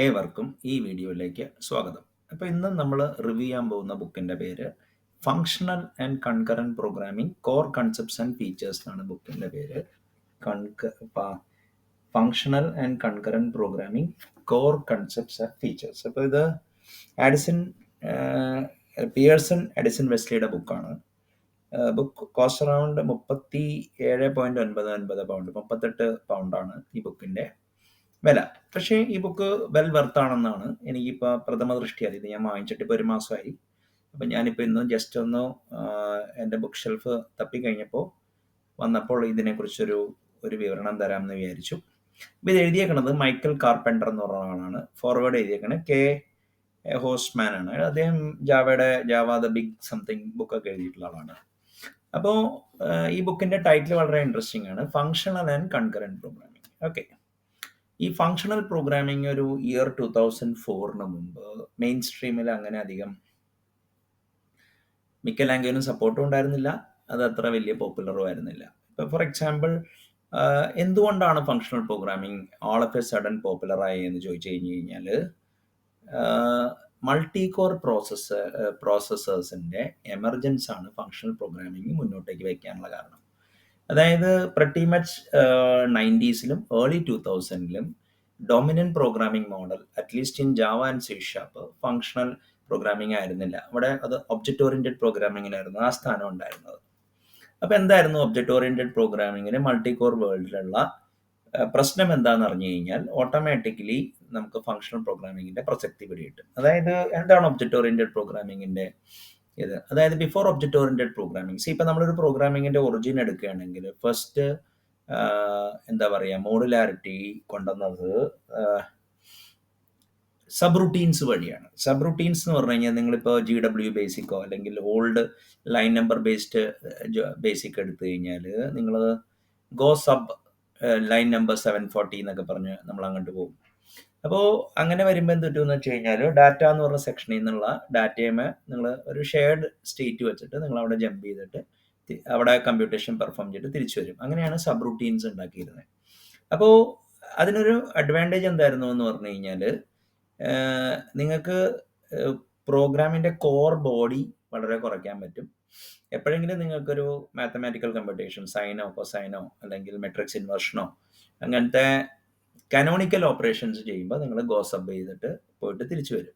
ഏവർക്കും ഈ വീഡിയോയിലേക്ക് സ്വാഗതം. അപ്പോൾ ഇന്ന് നമ്മൾ റിവ്യൂ ചെയ്യാൻ പോകുന്ന ബുക്കിൻ്റെ പേര് functional and concurrent programming core concepts and features എന്നാണ് ബുക്കിൻ്റെ പേര്. Functional and concurrent programming core concepts and features. അപ്പോൾ ഇത് പിയേഴ്സൺ എഡിസൺ വെസ്ലിയുടെ ബുക്കാണ്. ബുക്ക് കോസ്റ്റ് അറൗണ്ട് 37.99 പൗണ്ട്, 38 പൗണ്ടാണ് ഈ ബുക്കിൻ്റെ വില. പക്ഷേ ഈ ബുക്ക് വെൽ വെർത്താണെന്നാണ് എനിക്കിപ്പോൾ പ്രഥമ ദൃഷ്ടി അറിയത്. ഞാൻ വാങ്ങിച്ചിട്ട് ഇപ്പോൾ ഒരു മാസമായി. അപ്പം ഞാനിപ്പോൾ ഇന്ന് ജസ്റ്റ് ഒന്ന് എൻ്റെ ബുക്ക് ഷെൽഫ് തപ്പിക്കഴിഞ്ഞപ്പോൾ വന്നപ്പോൾ ഇതിനെക്കുറിച്ചൊരു വിവരണം തരാമെന്ന് വിചാരിച്ചു. അപ്പോൾ ഇത് എഴുതിയേക്കണത് മൈക്കൽ കാർപ്പൻറ്റർ എന്ന് പറഞ്ഞ ആളാണ്. ഫോർവേഡ് എഴുതിയേക്കണത് കെ ഹോസ്റ്റ്മാൻ ആണ്. അദ്ദേഹം ജാവ ദ ബിഗ് സംതിങ് ബുക്കൊക്കെ എഴുതിയിട്ടുള്ള ആളാണ്. അപ്പോൾ ഈ ബുക്കിൻ്റെ ടൈറ്റിൽ വളരെ ഇൻട്രസ്റ്റിംഗ് ആണ്, functional and concurrent programming. Okay, ഈ ഫങ്ഷണൽ പ്രോഗ്രാമിംഗ് ഒരു ഇയർ 2004 മുമ്പ് മെയിൻ സ്ട്രീമിൽ അങ്ങനെ അധികം മിക്ക ലാംഗ്വേജിനും സപ്പോർട്ടും ഉണ്ടായിരുന്നില്ല, അത് അത്ര വലിയ പോപ്പുലറും ആയിരുന്നില്ല. ഇപ്പോൾ ഫോർ എക്സാമ്പിൾ എന്തുകൊണ്ടാണ് functional programming all of a sudden പോപ്പുലറായി എന്ന് ചോദിച്ചു കഴിഞ്ഞാൽ മൾട്ടി കോർ പ്രോസസ്സേഴ്സിൻ്റെ എമർജൻസ് ആണ് ഫങ്ഷണൽ പ്രോഗ്രാമിംഗ് മുന്നോട്ടേക്ക് വയ്ക്കാനുള്ള കാരണം. അതായത് pretty much 90s early 2000 dominant programming model at least in Java and C sharp functional programming ആയിരുന്നില്ല. അവിടെ അത് ഒബ്ജക്റ്റ് ഓറിയൻറ്റഡ് പ്രോഗ്രാമിങ്ങിനായിരുന്നു ആ സ്ഥാനം ഉണ്ടായിരുന്നത്. അപ്പോൾ എന്തായിരുന്നു ഒബ്ജക്റ്റ് ഓറിയൻറ്റഡ് പ്രോഗ്രാമിങ്ങിന് മൾട്ടി കോർ വേൾഡിലുള്ള പ്രശ്നം എന്താണെന്ന് അറിഞ്ഞു കഴിഞ്ഞാൽ ഓട്ടോമാറ്റിക്കലി നമുക്ക് ഫങ്ഷണൽ പ്രോഗ്രാമിങ്ങിൻ്റെ പ്രസക്തി പിടികിട്ടും. അതായത് എന്താണ് ഒബ്ജക്റ്റ് ഓറിയൻറ്റഡ് പ്രോഗ്രാമിങ്ങിൻ്റെ ഇത്? അതായത് ബിഫോർ ഒബ്ജക്റ്റ് ഓറിയൻറ്റഡ് പ്രോഗ്രാമിംഗ്, ഇപ്പം നമ്മളൊരു പ്രോഗ്രാമിങ്ങിൻ്റെ ഒറിജിൻ എടുക്കുകയാണെങ്കിൽ ഫസ്റ്റ് എന്താ പറയുക, മോഡുലാരിറ്റി കൊണ്ടുവന്നത് സബ് റുട്ടീൻസ് വഴിയാണ്. സബ് റുട്ടീൻസ് എന്ന് പറഞ്ഞു കഴിഞ്ഞാൽ നിങ്ങളിപ്പോൾ GW ബേസിക്കോ അല്ലെങ്കിൽ ഓൾഡ് ലൈൻ നമ്പർ ബേസിക് എടുത്തു കഴിഞ്ഞാൽ നിങ്ങൾ ഗോ സബ് ലൈൻ നമ്പർ 740 എന്നൊക്കെ പറഞ്ഞ് നമ്മൾ അങ്ങോട്ട് പോകും. അപ്പോൾ അങ്ങനെ വരുമ്പോൾ എന്ത് പറ്റുമെന്ന് വെച്ച് കഴിഞ്ഞാൽ ഡാറ്റ എന്ന് പറഞ്ഞ സെക്ഷനിൽ നിന്നുള്ള ഡാറ്റയുമേ നിങ്ങൾ ഒരു ഷെയർഡ് സ്റ്റേറ്റ് വെച്ചിട്ട് നിങ്ങൾ അവിടെ ജമ്പ് ചെയ്തിട്ട് അവിടെ കമ്പ്യൂട്ടേഷൻ പെർഫോം ചെയ്തിട്ട് തിരിച്ചു വരും. അങ്ങനെയാണ് സബ് റുട്ടീൻസ് ഉണ്ടാക്കിയിരുന്നത്. അപ്പോൾ അതിനൊരു അഡ്വാൻറ്റേജ് എന്തായിരുന്നു എന്ന് പറഞ്ഞു കഴിഞ്ഞാൽ നിങ്ങൾക്ക് പ്രോഗ്രാമിൻ്റെ കോർ ബോഡി വളരെ കുറയ്ക്കാൻ പറ്റും. എപ്പോഴെങ്കിലും നിങ്ങൾക്കൊരു മാത്തമാറ്റിക്കൽ കമ്പ്യൂട്ടേഷൻ സൈനോ കൊസൈനോ അല്ലെങ്കിൽ മെട്രിക്സ് ഇൻവേർഷനോ അങ്ങനത്തെ കാനോണിക്കൽ ഓപ്പറേഷൻസ് ചെയ്യുമ്പോൾ നിങ്ങൾ ഗോസബ് ചെയ്തിട്ട് പോയിട്ട് തിരിച്ചു വരും.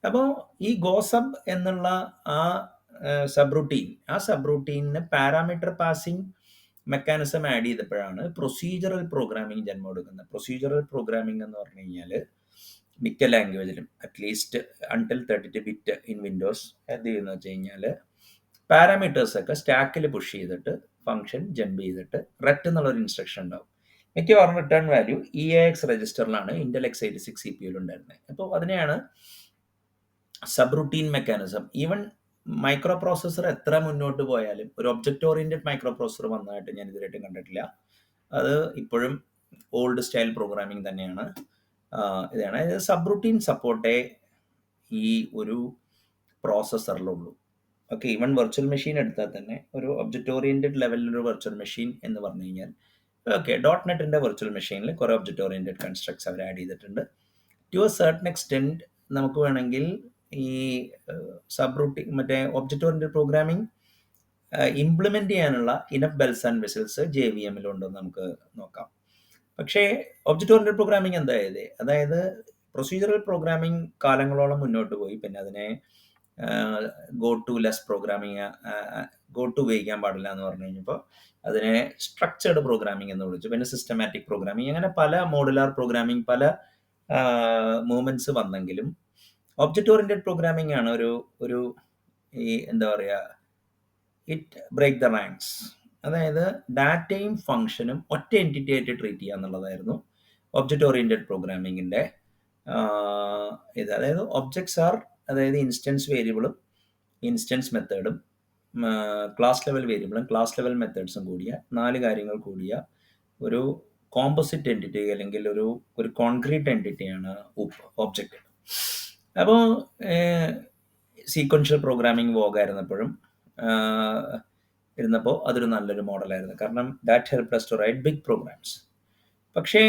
അപ്പോൾ ഈ ഗോസബ് എന്നുള്ള ആ സബ് റൂട്ടീനിന് പാരാമീറ്റർ പാസിംഗ് മെക്കാനിസം ആഡ് ചെയ്തപ്പോഴാണ് പ്രൊസീജറൽ പ്രോഗ്രാമിംഗ് ജന്മം എടുക്കുന്നത്. പ്രൊസീജറൽ പ്രോഗ്രാമിംഗ് എന്ന് പറഞ്ഞു കഴിഞ്ഞാൽ മിക്ക ലാംഗ്വേജിലും at least until 32 bit in Windows എന്ത് ചെയ്യുന്നത് വെച്ച് കഴിഞ്ഞാൽ പാരാമീറ്റേഴ്സൊക്കെ സ്റ്റാക്കിൽ പുഷ് ചെയ്തിട്ട് ഫംഗ്ഷൻ ജമ്പ് ചെയ്തിട്ട് റെറ്റ് എന്നുള്ളൊരു ഇൻസ്ട്രക്ഷൻ ഉണ്ടാവും. മിക്കവാറും റിട്ടേൺ വാല്യൂ EAX രജിസ്റ്ററിലാണ് ഇന്റൽ x86 CPU ഉണ്ടായിരുന്നത്. അപ്പോൾ അതിനെയാണ് subroutine mechanism. Even microprocessor എത്ര മുന്നോട്ട് പോയാലും ഒരു ഒബ്ജക്റ്റ് ഓറിയൻറ്റഡ് മൈക്രോ പ്രോസസ്സർ വന്നതായിട്ട് ഞാൻ ഇതുവരെയായിട്ടും കണ്ടിട്ടില്ല. അത് ഇപ്പോഴും ഓൾഡ് സ്റ്റൈൽ പ്രോഗ്രാമിംഗ് തന്നെയാണ്. ഇതാണ് അതായത് സബ് റുട്ടീൻ സപ്പോർട്ടേ ഈ ഒരു പ്രോസസ്സറിലുള്ളൂ. ഓക്കെ, ഈവൻ വെർച്വൽ മെഷീൻ എടുത്താൽ തന്നെ ഒരു ഒബ്ജക്റ്റ് ഓറിയൻറ്റഡ് ലെവലിലൊരു വെർച്വൽ മെഷീൻ എന്ന് പറഞ്ഞു കഴിഞ്ഞാൽ ഓക്കെ, .NETൻ്റെ വെർച്വൽ മെഷീനിൽ കുറേ ഒബ്ജക്റ്റ് ഓറിയൻറ്റഡ് കൺസ്ട്രക്ട്സ് അവർ ആഡ് ചെയ്തിട്ടുണ്ട്. ടു എ സർട്ടൻ എക്സ്റ്റെൻറ്റ് നമുക്ക് വേണമെങ്കിൽ ഈ സബ് റൂട്ടീൻ മറ്റേ ഒബ്ജക്റ്റ് ഓറിയൻറ്റഡ് പ്രോഗ്രാമിംഗ് ഇംപ്ലിമെൻറ്റ് ചെയ്യാനുള്ള ഇനഫ് ബെൽസ് ആൻഡ് വിസിൽസ് JVM-ലുണ്ടെന്ന് നമുക്ക് നോക്കാം. പക്ഷേ ഒബ്ജക്റ്റ് ഓറിയൻറ്റഡ് പ്രോഗ്രാമിംഗ് എന്തായത്, അതായത് പ്രൊസീജറൽ പ്രോഗ്രാമിംഗ് കാലങ്ങളോളം മുന്നോട്ട് പോയി. പിന്നെ അതിനെ ഗോ ടു ഉപയോഗിക്കാൻ പാടില്ല എന്ന് പറഞ്ഞു കഴിഞ്ഞപ്പോൾ അതിനെ സ്ട്രക്ചേർഡ് പ്രോഗ്രാമിംഗ് എന്ന് വിളിച്ചു. പിന്നെ സിസ്റ്റമാറ്റിക് പ്രോഗ്രാമിംഗ്, അങ്ങനെ പല മോഡുലാർ പ്രോഗ്രാമിംഗ് പല മൂവ്മെൻറ്റ്സ് വന്നെങ്കിലും ഒബ്ജക്റ്റ് ഓറിയൻറ്റഡ് പ്രോഗ്രാമിംഗ് ആണ് ഒരു ഈ എന്താ പറയുക, ഇറ്റ് ബ്രേക്ക് ദ റാങ്ക്സ്. അതായത് ഡാറ്റയും ഫംഗ്ഷനും ഒറ്റ എൻറ്റിറ്റി ആയിട്ട് ട്രീറ്റ് ചെയ്യുക എന്നുള്ളതായിരുന്നു ഒബ്ജക്റ്റ് ഓറിയൻറ്റഡ് പ്രോഗ്രാമിങ്ങിൻ്റെ ഇത്. അതായത് ഒബ്ജക്ട്സ് ആർ, അതായത് ഇൻസ്റ്റൻസ് വേരിയബിളും ഇൻസ്റ്റൻസ് മെത്തേഡും ക്ലാസ് ലെവൽ വേരിയബിളും ക്ലാസ് ലെവൽ മെത്തേഡ്സും കൂടിയ 4 കാര്യങ്ങൾ കൂടിയ ഒരു കോമ്പോസിറ്റ് എൻറ്റിറ്റി അല്ലെങ്കിൽ ഒരു കോൺക്രീറ്റ് എൻറ്റിറ്റിയാണ് ഒബ്ജക്റ്റ്. അപ്പോൾ സീക്വൻഷ്യൽ പ്രോഗ്രാമിംഗ് വോഗായിരുന്നപ്പോഴും ഇരുന്നപ്പോൾ അതൊരു നല്ലൊരു മോഡലായിരുന്നു. കാരണം that helped us to write big programs. പക്ഷേ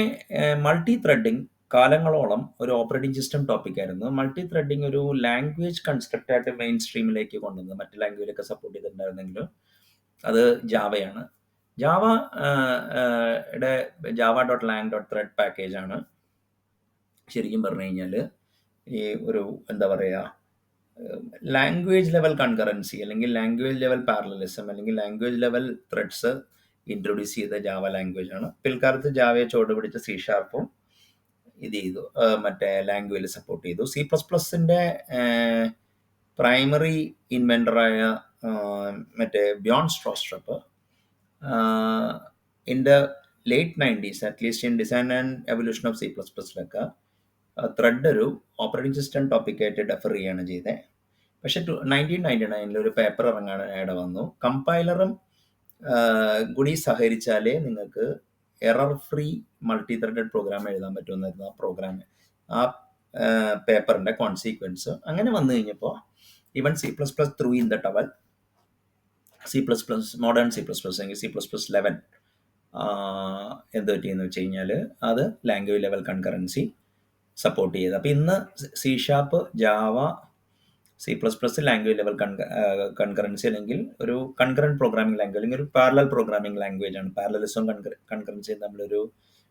മൾട്ടി ത്രെഡിങ് കാലങ്ങളോളം ഒരു ഓപ്പറേറ്റിംഗ് സിസ്റ്റം ടോപ്പിക്കായിരുന്നു. മൾട്ടി ത്രെഡിങ് ഒരു ലാംഗ്വേജ് കൺസ്ട്രക്റ്റ് ആയിട്ട് മെയിൻ സ്ട്രീമിലേക്ക് കൊണ്ടുവന്നത്. മറ്റ് ലാംഗ്വേജൊക്കെ സപ്പോർട്ട് ചെയ്തിട്ടുണ്ടായിരുന്നെങ്കിലും അത് ജാവയാണ്. ജാവ യുടെ java.lang.thread പാക്കേജാണ് ശരിക്കും പറഞ്ഞു കഴിഞ്ഞാൽ ഈ ഒരു എന്താ പറയുക ലാംഗ്വേജ് ലെവൽ കൺകറൻസി അല്ലെങ്കിൽ ലാംഗ്വേജ് ലെവൽ പാരലലിസം അല്ലെങ്കിൽ ലാംഗ്വേജ് ലെവൽ ത്രെഡ്സ് ഇൻട്രൊഡ്യൂസ് ചെയ്ത ജാവ ലാംഗ്വേജ് ആണ്. പിൽക്കാലത്ത് ജാവയെ ചുവട് പിടിച്ച C# ഇത് ചെയ്തു, മറ്റേ ലാംഗ്വേജ് സപ്പോർട്ട് ചെയ്തു. C++ന്റെ പ്രൈമറി ഇൻവെൻറ്ററായ മറ്റേ Bjarne Stroustrup in the late 90s at least in design and evolution of C++ലൊക്കെ ത്രെഡ് ഒരു ഓപ്പറേറ്റിംഗ് സിസ്റ്റം ടോപ്പിക്കായിട്ട് ഡെഫർ ചെയ്യുകയാണ് ചെയ്തത്. പക്ഷേ 1999 ഒരു പേപ്പർ ഇറങ്ങാനായിട്ട് വന്നു. കമ്പൈലറും കൂടി സഹകരിച്ചാലേ നിങ്ങൾക്ക് error free multithreaded program എഴുതാൻ പറ്റുമെന്നായിരുന്നു ആ പേപ്പറിൻ്റെ കോൺസിക്വൻസ്. അങ്ങനെ വന്നു കഴിഞ്ഞപ്പോൾ even C++ threw in the towel modern C++ അല്ലെങ്കിൽ C++11 എന്ത് പറ്റിയെന്ന് വെച്ച് കഴിഞ്ഞാൽ അത് ലാംഗ്വേജ് ലെവൽ കൺകറൻസി സപ്പോർട്ട് ചെയ്ത്. അപ്പോൾ ഇന്ന് C#, Java, C++ language level concurrency അല്ലെങ്കിൽ ഒരു കൺകറൻറ്റ് പ്രോഗ്രാമിംഗ് ലാംഗ്വേജ് അല്ലെങ്കിൽ ഒരു പാരലൽ പ്രോഗ്രാമിംഗ് ലാംഗ്വേജ് ആണ്. പാരലലിസം കൺകറൻസിയും തമ്മിലൊരു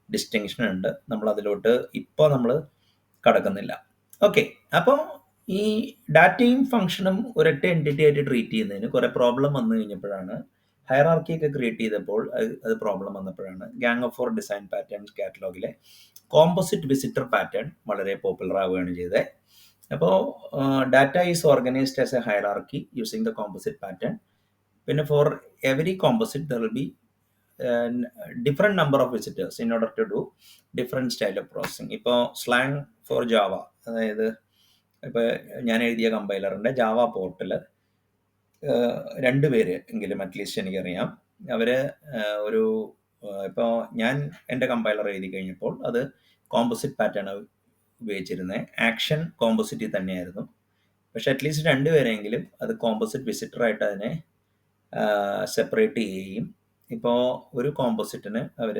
ഡിസ്റ്റിങ്ഷൻ ഉണ്ട്. നമ്മൾ അതിലോട്ട് ഇപ്പോൾ നമ്മൾ കടക്കുന്നില്ല. ഓക്കെ, അപ്പോൾ ഈ ഡാറ്റയും ഫംഗ്ഷനും ഒരൊറ്റ എൻറ്റിറ്റി ആയിട്ട് ട്രീറ്റ് ചെയ്യുന്നതിന് കുറേ പ്രോബ്ലം വന്നു കഴിഞ്ഞപ്പോഴാണ്, ഹയറാർക്കിയൊക്കെ ക്രിയേറ്റ് ചെയ്തപ്പോൾ അത് പ്രോബ്ലം വന്നപ്പോഴാണ് ഗാങ് ഓഫ് 4 ഡിസൈൻ പാറ്റേൺസ് കാറ്റലോഗിലെ കോമ്പോസിറ്റ് വിസിറ്റർ പാറ്റേൺ വളരെ പോപ്പുലർ ആവുകയാണ് ചെയ്തത്. അപ്പോൾ data is organised as a hierarchy using the composite pattern. പിന്നെ for every composite there will be different number of visitors in order to do different style of processing. ഇപ്പോൾ slang for Java, അതായത് ഇപ്പോൾ ഞാൻ എഴുതിയ കമ്പൈലറിൻ്റെ Java പോർട്ടിൽ 2 പേര് എങ്കിലും at least എനിക്കറിയാം. അവർ ഒരു ഇപ്പോൾ ഞാൻ എൻ്റെ കമ്പൈലർ എഴുതി കഴിഞ്ഞപ്പോൾ അത് കോമ്പോസിറ്റ് പാറ്റേൺ ഉപയോഗിച്ചിരുന്നത്. ആക്ഷൻ കോമ്പോസിറ്റിൽ തന്നെയായിരുന്നു. പക്ഷേ അറ്റ്ലീസ്റ്റ് 2 പേരെങ്കിലും അത് കോമ്പോസിറ്റ് വിസിറ്ററായിട്ട് അതിനെ സെപ്പറേറ്റ് ചെയ്യുകയും, ഇപ്പോൾ ഒരു കോമ്പോസിറ്റിന് അവർ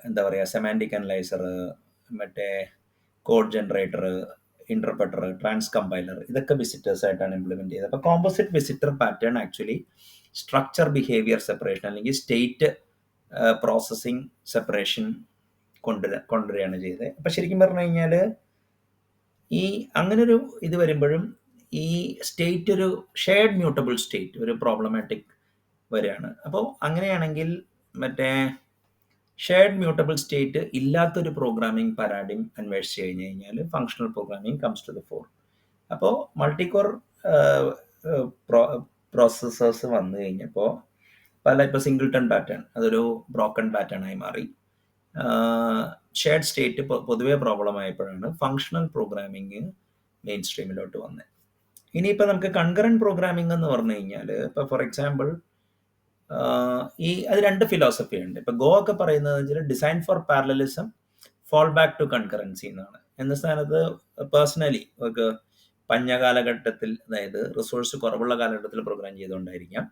എന്താ പറയുക സെമാൻറ്റിക് അനലൈസർ, മറ്റേ code generator, interpreter, transcompiler, ഇതൊക്കെ വിസിറ്റേഴ്സായിട്ടാണ് ഇംപ്ലിമെൻറ്റ് ചെയ്തത്. അപ്പോൾ composite visitor pattern actually structure behaviour separation അല്ലെങ്കിൽ സ്റ്റേറ്റ് പ്രോസസ്സിങ് സെപ്പറേഷൻ കൊണ്ടുവരികയാണ് ചെയ്തത്. അപ്പോൾ ശരിക്കും പറഞ്ഞു കഴിഞ്ഞാൽ ഈ അങ്ങനൊരു ഇത് വരുമ്പോഴും ഈ സ്റ്റേറ്റ് ഒരു ഷെയർഡ് മ്യൂട്ടബിൾ സ്റ്റേറ്റ് ഒരു പ്രോബ്ലമാറ്റിക് വരികയാണ്. അപ്പോൾ അങ്ങനെയാണെങ്കിൽ മറ്റേ ഷെയർഡ് മ്യൂട്ടബിൾ സ്റ്റേറ്റ് ഇല്ലാത്തൊരു പ്രോഗ്രാമിംഗ് പാരാഡിം അന്വേഷിച്ച് കഴിഞ്ഞ് കഴിഞ്ഞാൽ functional programming comes to the fore. അപ്പോൾ മൾട്ടികോർ പ്രോസസ്സേഴ്സ് വന്നു കഴിഞ്ഞപ്പോൾ ഇപ്പോൾ സിംഗിൾട്ടൺ പാറ്റേൺ അതൊരു ബ്രോക്കൺ പാറ്റേൺ ആയി മാറി. ഷെയർഡ് സ്റ്റേറ്റ് പൊതുവേ പ്രോബ്ലം ആയപ്പോഴാണ് ഫങ്ഷണൽ പ്രോഗ്രാമിംഗ് മെയിൻ സ്ട്രീമിലോട്ട് വന്നത്. ഇനിയിപ്പോൾ നമുക്ക് കൺകറൻറ്റ് പ്രോഗ്രാമിംഗ് എന്ന് പറഞ്ഞു കഴിഞ്ഞാൽ ഇപ്പോൾ ഫോർ എക്സാമ്പിൾ അത് 2 ഫിലോസഫി ഉണ്ട്. ഇപ്പോൾ ഗോ ഒക്കെ പറയുന്നത് വെച്ചാൽ design for parallelism, fall back to concurrency എന്നാണ്. എന്ന സ്ഥാനത്ത് പേഴ്സണലി ഒക്കെ പഞ്ഞ കാലഘട്ടത്തിൽ, അതായത് റിസോഴ്സ് കുറവുള്ള കാലഘട്ടത്തിൽ പ്രോഗ്രാം ചെയ്തുകൊണ്ടായിരിക്കാം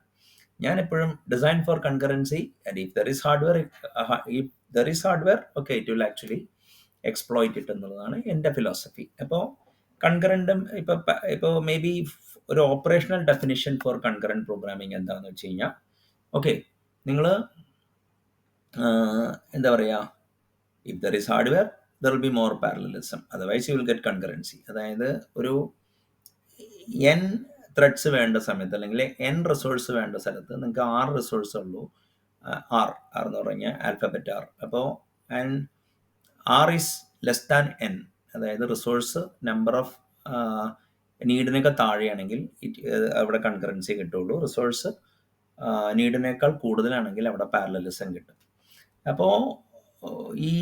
ഞാൻ എപ്പോഴും design for concurrency and if there is hardware okay it will actually exploit it എന്നുള്ളതാണ് എൻ്റെ ഫിലോസഫി. അപ്പോൾ കൺകറൻറ്റും ഇപ്പോൾ മേ ബി ഒരു operational definition for concurrent programming എന്താണെന്ന് വെച്ച് കഴിഞ്ഞാൽ, ഓക്കെ നിങ്ങൾ എന്താ പറയുക, if there is hardware there will be more parallelism, otherwise you will get concurrency. അതായത് ഒരു n ത്രെഡ്സ് വേണ്ട സമയത്ത് അല്ലെങ്കിൽ n റിസോഴ്സ് വേണ്ട സ്ഥലത്ത് നിങ്ങൾക്ക് 6 റിസോഴ്സ് ഉള്ളൂ. R എന്ന് പറഞ്ഞാൽ ആൽഫബറ്റ് R. അപ്പോൾ and R is less than n, അതായത് റിസോഴ്സ് നമ്പർ ഓഫ് നീഡിനൊക്കെ താഴെയാണെങ്കിൽ അവിടെ കൺകറൻസി കിട്ടുള്ളൂ. റിസോഴ്സ് നീഡിനേക്കാൾ കൂടുതലാണെങ്കിൽ അവിടെ പാരലലിസം കിട്ടും. അപ്പോൾ ഈ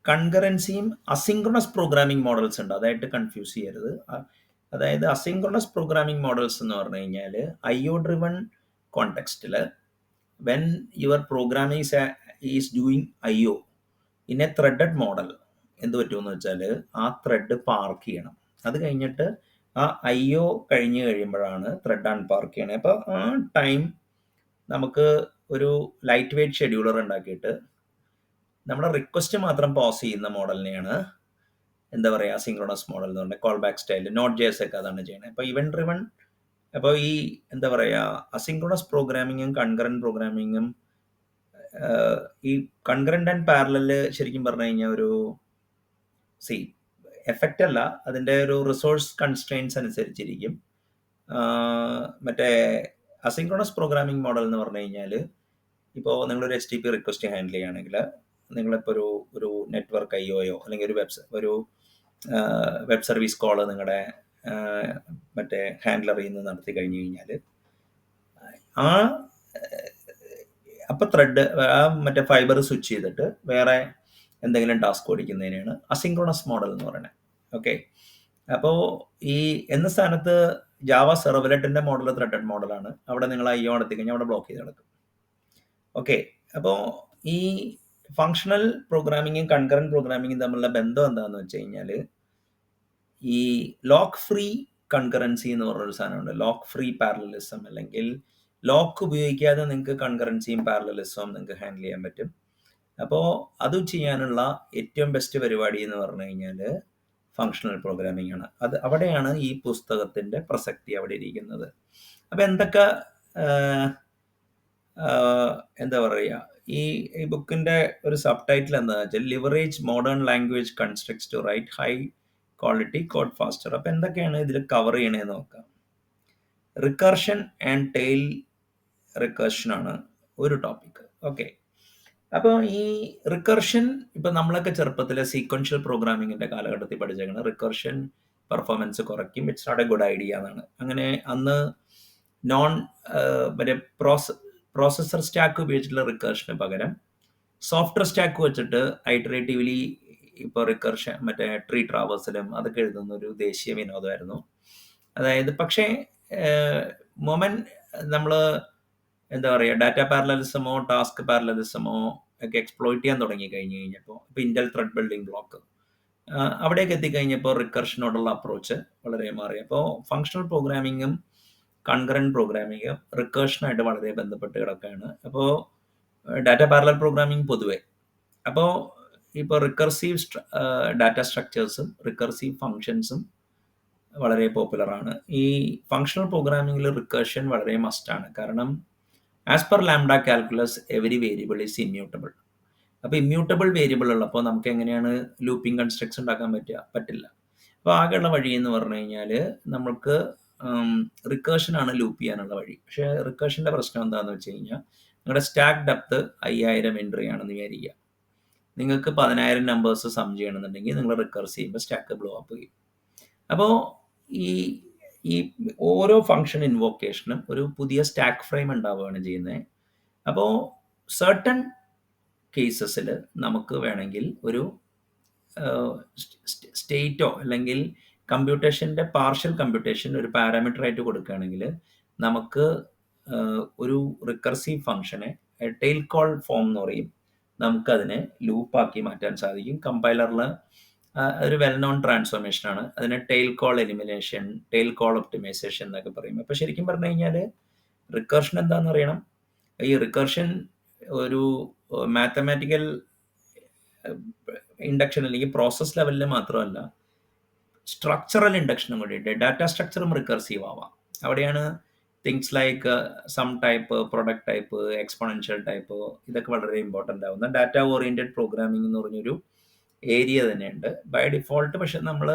കൺകറൻസിയും അസിൻക്രണസ് പ്രോഗ്രാമിംഗ് മോഡൽസ് ഉണ്ട്, അതായിട്ട് കൺഫ്യൂസ് ചെയ്യരുത്. അതായത് അസിൻക്രണസ് പ്രോഗ്രാമിംഗ് മോഡൽസ് എന്ന് പറഞ്ഞു കഴിഞ്ഞാൽ IO ഡ്രിവൺ കോണ്ടെക്സ്റ്റിൽ when your programming is doing IO in a threaded model എന്ത് പറ്റുമെന്ന് വെച്ചാൽ ആ ത്രെഡ് പാർക്ക് ചെയ്യണം. അത് കഴിഞ്ഞിട്ട് ആ IO കഴിഞ്ഞ് കഴിയുമ്പോഴാണ് ത്രെഡ് അൺപാർക്ക് ചെയ്യണത്. അപ്പോൾ ആ ടൈം നമുക്ക് ഒരു ലൈറ്റ് വെയ്റ്റ് ഷെഡ്യൂളർ ഉണ്ടാക്കിയിട്ട് നമ്മുടെ റിക്വസ്റ്റ് മാത്രം പോസ് ചെയ്യുന്ന മോഡലിനെയാണ് എന്താ പറയുക സിങ്ക്രണസ് മോഡൽ എന്ന് പറഞ്ഞാൽ callback style. Node J S ഒക്കെ അതാണ് ചെയ്യുന്നത്. അപ്പോൾ ഇവന്റ് ഡ്രിവൺ, അപ്പോൾ ഈ എന്താ പറയുക അസിങ്ക്രണസ് പ്രോഗ്രാമിങ്ങും കൺകറന്റ് പ്രോഗ്രാമിങ്ങും ഈ കൺകറന്റ് ആൻഡ് പാരലല് ശരിക്കും പറഞ്ഞു കഴിഞ്ഞാൽ ഒരു എഫക്റ്റ് അല്ല, അതിൻ്റെ ഒരു റിസോഴ്സ് കൺസ്ട്രെയിൻസ് അനുസരിച്ചിരിക്കും. മറ്റേ അസിങ്ക്രണസ് പ്രോഗ്രാമിംഗ് മോഡൽ എന്ന് പറഞ്ഞു കഴിഞ്ഞാൽ ഇപ്പോൾ നിങ്ങളൊരു HTTP റിക്വസ്റ്റ് ഹാൻഡിൽ ചെയ്യുകയാണെങ്കിൽ നിങ്ങളിപ്പോൾ ഒരു നെറ്റ്വർക്ക് IOയോ അല്ലെങ്കിൽ ഒരു വെബ് സർവീസ് കോള് നിങ്ങളുടെ മറ്റേ ഹാൻഡ്ലറിൽ നിന്ന് നടത്തി കഴിഞ്ഞ് കഴിഞ്ഞാൽ അപ്പോൾ ത്രെഡ് മറ്റേ ഫൈബർ സ്വിച്ച് ചെയ്തിട്ട് വേറെ എന്തെങ്കിലും ടാസ്ക് ഓടിക്കുന്നതിനാണ് അസിങ്ക്രണസ് മോഡൽ എന്ന് പറയുന്നത്. ഓക്കെ, അപ്പോൾ ഈ എന്ന സ്ഥാനത്ത് ജാവ സെർവ്ലെറ്റിൻ്റെ മോഡൽ ത്രെഡഡ് മോഡലാണ്. അവിടെ നിങ്ങൾ IO നടത്തി കഴിഞ്ഞാൽ അവിടെ ബ്ലോക്ക് ചെയ്ത് കിടക്കും. ഓക്കെ, അപ്പോൾ ഈ ഫങ്ഷണൽ പ്രോഗ്രാമിങ്ങും കൺകറന്റ് പ്രോഗ്രാമിങ്ങും തമ്മിലുള്ള ബന്ധം എന്താണെന്ന് വെച്ച് കഴിഞ്ഞാൽ ഈ ലോക്ക് ഫ്രീ കൺകറൻസി എന്ന് പറഞ്ഞൊരു സാധനമുണ്ട്. ലോക്ക് ഫ്രീ പാരലലിസം, അല്ലെങ്കിൽ ലോക്ക് ഉപയോഗിക്കാതെ നിങ്ങൾക്ക് കൺകറൻസിയും പാരലലിസവും നിങ്ങൾക്ക് ഹാൻഡിൽ ചെയ്യാൻ പറ്റും. അപ്പോൾ അത് ചെയ്യാനുള്ള ഏറ്റവും ബെസ്റ്റ് പരിപാടി എന്ന് പറഞ്ഞു കഴിഞ്ഞാൽ ഫങ്ഷണൽ പ്രോഗ്രാമിംഗ് ആണ്. അവിടെയാണ് ഈ പുസ്തകത്തിൻ്റെ പ്രസക്തി അവിടെ ഇരിക്കുന്നത്. അപ്പോൾ എന്തൊക്കെ എന്താ പറയുക, ഈ ബുക്കിൻ്റെ ഒരു സബ് ടൈറ്റിൽ എന്താണെന്ന് വെച്ചാൽ leverage modern language constructs to write high quality code faster. അപ്പോൾ എന്തൊക്കെയാണ് ഇതിൽ കവർ ചെയ്യണതെന്ന് നോക്കാം. റിക്കർഷൻ ആൻഡ് ടെയിൽ റിക്കർഷനാണ് ഒരു ടോപ്പിക്. ഓക്കെ, അപ്പോൾ ഈ റിക്കർഷൻ ഇപ്പം നമ്മളൊക്കെ ചെറുപ്പത്തിലെ സീക്വൻഷ്യൽ പ്രോഗ്രാമിങ്ങിൻ്റെ കാലഘട്ടത്തിൽ പഠിച്ചേക്കണം. റിക്കർഷൻ പെർഫോമൻസ് കുറയ്ക്കും, it's not a good idea എന്നാണ്. അങ്ങനെ അന്ന് മറ്റേ പ്രോസസ്സർ സ്റ്റാക്ക് ഉപയോഗിച്ചിട്ടുള്ള റിക്കർഷന് പകരം സോഫ്റ്റ്വെയർ സ്റ്റാക്ക് വെച്ചിട്ട് ഐറ്ററേറ്റീവ്ലി ഇപ്പോൾ റിക്കർഷൻ മറ്റേ ട്രീ ട്രാവേഴ്സിലും അതൊക്കെ എഴുതുന്ന ഒരു ദേശീയ വിനോദമായിരുന്നു. അതായത് പക്ഷേ നമ്മൾ എന്താ പറയുക ഡാറ്റ പാരലലിസമോ ടാസ്ക് പാരലലിസമോ ഒക്കെ എക്സ്പ്ലോയിറ്റ് ചെയ്യാൻ തുടങ്ങി കഴിഞ്ഞ് കഴിഞ്ഞപ്പോൾ ഇപ്പോൾ ഇന്റൽ ത്രെഡ് ബിൽഡിംഗ് ബ്ലോക്ക് അവിടേക്ക് എത്തിക്കഴിഞ്ഞപ്പോൾ റിക്കർഷനോടുള്ള അപ്രോച്ച് വളരെ മാറി. അപ്പോൾ ഫങ്ഷണൽ പ്രോഗ്രാമിങ്ങും കൺകറന്റ് പ്രോഗ്രാമിങ്ങും റിക്കർഷനായിട്ട് വളരെ ബന്ധപ്പെട്ട് കിടക്കുകയാണ്. അപ്പോൾ ഡാറ്റ പാരലൽ പ്രോഗ്രാമിംഗ് പൊതുവെ അപ്പോൾ ഇപ്പോൾ റിക്കർസീവ് ഡാറ്റ സ്ട്രക്ചേഴ്സും റിക്കർസീവ് ഫങ്ഷൻസും വളരെ പോപ്പുലറാണ്. ഈ ഫങ്ഷണൽ പ്രോഗ്രാമിങ്ങിൽ റിക്കർഷൻ വളരെ മസ്റ്റാണ്. കാരണം as per lambda calculus every variable is immutable. അപ്പോൾ ഇമ്മ്യൂട്ടബിൾ വേരിയബിൾ ഉള്ളപ്പോൾ നമുക്ക് എങ്ങനെയാണ് ലൂപ്പിംഗ് കൺസ്ട്രക്ട്സ് ഉണ്ടാക്കാൻ പറ്റില്ല. അപ്പോൾ ആകെയുള്ള വഴി എന്ന് പറഞ്ഞു കഴിഞ്ഞാൽ നമുക്ക് റിക്കർഷനാണ് ലൂപ്പ് ചെയ്യാനുള്ള വഴി. പക്ഷേ റിക്കർഷൻ്റെ പ്രശ്നം എന്താണെന്ന് വെച്ച് കഴിഞ്ഞാൽ നിങ്ങളുടെ സ്റ്റാക്ക് ഡെപ്ത് 5000 എൻട്രി ആണെന്ന് വിചാരിക്കുക. നിങ്ങൾക്ക് 10,000 നമ്പേഴ്സ് സം ചെയ്യണമെന്നുണ്ടെങ്കിൽ നിങ്ങൾ റിക്കർസ് ചെയ്യുമ്പോൾ സ്റ്റാക്ക് ബ്ലോ അപ്പ് ചെയ്യും. അപ്പോൾ ഈ ഓരോ ഫങ്ഷൻ ഇൻവോക്കേഷനും ഒരു പുതിയ സ്റ്റാക്ക് ഫ്രെയിം ഉണ്ടാവുകയാണ് ചെയ്യുന്നത്. അപ്പോൾ സർട്ടൺ കേസസിൽ നമുക്ക് വേണമെങ്കിൽ ഒരു സ്റ്റേറ്റോ അല്ലെങ്കിൽ കമ്പ്യൂട്ടേഷൻ്റെ പാർഷ്യൽ കമ്പ്യൂട്ടേഷൻ ഒരു പാരാമീറ്റർ ആയിട്ട് കൊടുക്കുകയാണെങ്കിൽ നമുക്ക് ഒരു റിക്കർസീവ് ഫങ്ഷനെ ടെയിൽ കോൾ ഫോം എന്ന് പറയും, നമുക്കതിനെ ലൂപ്പാക്കി മാറ്റാൻ സാധിക്കും. കമ്പൈലറിൽ ഒരു വെൽ നോൺ ട്രാൻസ്ഫോർമേഷനാണ്. അതിനെ tail call elimination, tail call optimisation എന്നൊക്കെ പറയും. അപ്പോൾ ശരിക്കും പറഞ്ഞു കഴിഞ്ഞാൽ റിക്കർഷൻ എന്താണെന്ന് അറിയണം. ഈ റിക്കർഷൻ ഒരു മാത്തമാറ്റിക്കൽ ഇൻഡക്ഷൻ അല്ലെങ്കിൽ പ്രോസസ് ലെവലിൽ മാത്രമല്ല സ്ട്രക്ചറൽ ഇൻഡക്ഷനും കൂടിയിട്ട് ഡാറ്റ സ്ട്രക്ചറും റിക്കർസീവ് ആവാം. അവിടെയാണ് things like sum type, product type, exponential type ഇതൊക്കെ വളരെ ഇമ്പോർട്ടൻ്റ് ആവുന്ന ഡാറ്റ ഓറിയൻറ്റഡ് പ്രോഗ്രാമിംഗ് എന്ന് പറഞ്ഞൊരു ഏരിയ തന്നെയുണ്ട് ബൈ ഡിഫോൾട്ട്. പക്ഷെ നമ്മൾ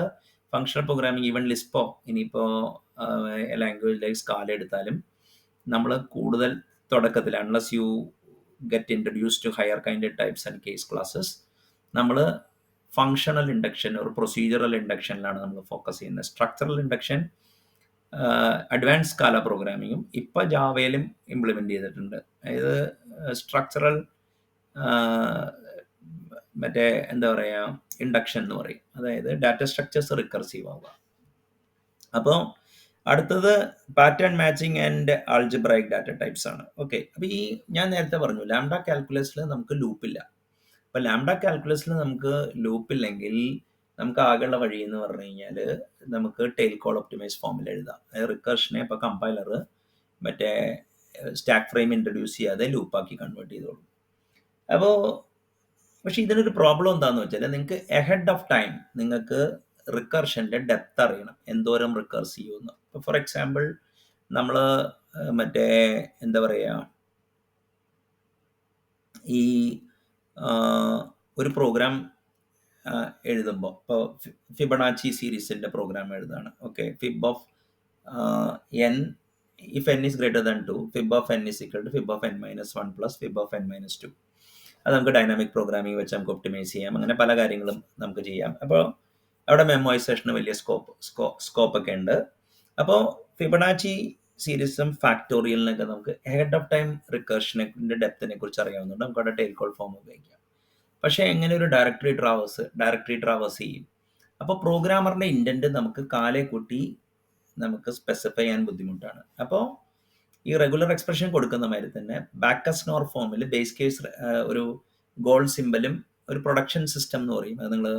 ഫങ്ഷണൽ പ്രോഗ്രാമിംഗ് ഈവൻ ലിസ്പോ ഇനിയിപ്പോൾ ലാംഗ്വേജ് ലൈക്ക് സ്കാല എടുത്താലും നമ്മൾ കൂടുതൽ തുടക്കത്തിൽ unless you get introduce to higher kind types and case classes നമ്മൾ ഫങ്ഷണൽ ഇൻഡക്ഷൻ ഒരു പ്രൊസീജറൽ ഇൻഡക്ഷനിലാണ് നമ്മൾ ഫോക്കസ് ചെയ്യുന്നത്. സ്ട്രക്ചറൽ ഇൻഡക്ഷൻ അഡ്വാൻസ് സ്കാല പ്രോഗ്രാമിങ്ങും ഇപ്പോൾ ജാവയിലും ഇംപ്ലിമെൻ്റ് ചെയ്തിട്ടുണ്ട്. അതായത് സ്ട്രക്ചറൽ മറ്റേ എന്താ പറയുക ഇൻഡക്ഷൻ എന്ന് പറയും, അതായത് ഡാറ്റ സ്ട്രക്ചേഴ്സ് റിക്കർസീവ് ആവുക. അപ്പോൾ അടുത്തത് pattern matching and algebraic data types ആണ്. ഓക്കെ, അപ്പോൾ ഈ ഞാൻ നേരത്തെ പറഞ്ഞു ലാംഡ കാൽക്കുലസിൽ നമുക്ക് ലൂപ്പില്ല. അപ്പോൾ ലാംഡ കാൽക്കുലസിൽ നമുക്ക് ലൂപ്പില്ലെങ്കിൽ നമുക്ക് ആകെയുള്ള വഴി എന്ന് പറഞ്ഞു കഴിഞ്ഞാൽ നമുക്ക് ടെയിൽ കോൾ ഒപ്റ്റിമൈസ് ഫോമിൽ എഴുതാം. റിക്കർഷനെ ഇപ്പോൾ കമ്പൈലർ മറ്റേ സ്റ്റാക്ക് ഫ്രെയിം ഇൻട്രൊഡ്യൂസ് ചെയ്യാതെ ലൂപ്പാക്കി കൺവേർട്ട് ചെയ്തോളും. അപ്പോൾ പക്ഷേ ഇതിനൊരു പ്രോബ്ലം എന്താണെന്ന് വെച്ചാൽ നിങ്ങൾക്ക് എഹെഡ് ഓഫ് ടൈം നിങ്ങൾക്ക് റിക്കർഷൻ്റെ ഡെപ്ത് അറിയണം, എന്തോരം റിക്കർസ് ചെയ്യുമെന്ന്. ഇപ്പോൾ ഫോർ എക്സാമ്പിൾ നമ്മൾ മറ്റേ എന്താ പറയുക, ഈ ഒരു പ്രോഗ്രാം എഴുതുമ്പോൾ ഇപ്പോൾ ഫിബണാച്ചി സീരീസിൻ്റെ പ്രോഗ്രാം എഴുതുകയാണ്. Okay, fib of N, if N is greater than 2, fib of N is equal to fib of N minus 1 plus fib of N minus 2. അത് നമുക്ക് ഡൈനാമിക് പ്രോഗ്രാമിംഗ് വെച്ച് നമുക്ക് ഒപ്റ്റിമൈസ് ചെയ്യാം. അങ്ങനെ പല കാര്യങ്ങളും നമുക്ക് ചെയ്യാം. അപ്പോൾ അവിടെ മെമ്മോയിസേഷന് വലിയ സ്കോപ്പൊക്കെ ഉണ്ട്. അപ്പോൾ ഫിബണാച്ചി സീരീസും ഫാക്ടോറിയലിനൊക്കെ നമുക്ക് ഹെഡ് ഓഫ് ടൈം റിക്കർഷൻ്റെ ഡെപ്തിനെ കുറിച്ച് അറിയാവുന്നതുകൊണ്ട് നമുക്ക് അവിടെ ടെയിൽ കോൾ ഫോം ഉപയോഗിക്കാം. പക്ഷേ എങ്ങനെ ഒരു ഡയറക്ടറി ട്രാവേഴ്സ് ചെയ്യും? അപ്പോൾ പ്രോഗ്രാമറിൻ്റെ ഇൻറ്റൻറ്റ് നമുക്ക് കാലേ കൂട്ടി നമുക്ക് സ്പെസിഫൈ ചെയ്യാൻ ബുദ്ധിമുട്ടാണ്. അപ്പോൾ ഈ റെഗുലർ എക്സ്പ്രഷൻ കൊടുക്കുന്ന മാതിരി തന്നെ ബാക്കസ് നോർ ഫോമിൽ ബേസ് കേസ് ഒരു ഗോൾ സിമ്പലും ഒരു പ്രൊഡക്ഷൻ സിസ്റ്റം എന്ന് പറയും. അത് നിങ്ങൾ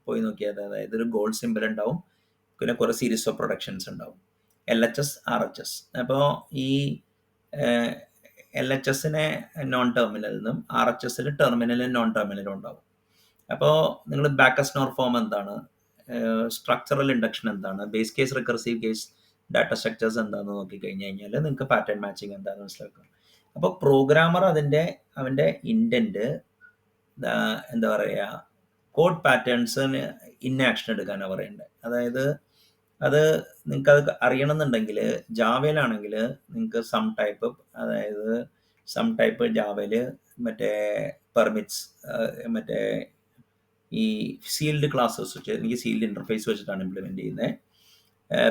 പോയി നോക്കിയാൽ, അതായത് ഒരു ഗോൾ സിമ്പൽ ഉണ്ടാവും, പിന്നെ കുറേ സീരീസ് ഓഫ് പ്രൊഡക്ഷൻസ് ഉണ്ടാവും, LHS RHS. അപ്പോൾ ഈ LHSനെ നോൺ ടെർമിനൽ എന്നും RHSന് ടെർമിനലും നോൺ ടെർമിനലും ഉണ്ടാവും. അപ്പോൾ നിങ്ങൾ ബാക്കസ് നോർ ഫോം എന്താണ്, സ്ട്രക്ചറൽ ഇൻഡക്ഷൻ എന്താണ്, base case recursive case data structures എന്താണെന്ന് നോക്കിക്കഴിഞ്ഞ് കഴിഞ്ഞാൽ നിങ്ങൾക്ക് പാറ്റേൺ മാച്ചിങ് എന്താണെന്ന് മനസ്സിലാക്കാം. അപ്പോൾ പ്രോഗ്രാമർ അവൻ്റെ ഇൻറ്റൻറ്റ് എന്താ പറയുക, കോഡ് പാറ്റേൺസിന് ഇന്ന ആക്ഷൻ എടുക്കാനാണ് പറയേണ്ടത്. അതായത് അത് നിങ്ങൾക്കത് അറിയണമെന്നുണ്ടെങ്കിൽ ജാവയിലാണെങ്കിൽ നിങ്ങൾക്ക് സം ടൈപ്പ് ജാവയിൽ മറ്റേ പെർമിറ്റ്സ്, മറ്റേ ഈ സീൽഡ് ക്ലാസ്സസ് വെച്ച്, എനിക്ക് സീൽഡ് ഇൻ്റർഫേസ് വെച്ചിട്ടാണ് ഇംപ്ലിമെൻറ്റ് ചെയ്യുന്നത്.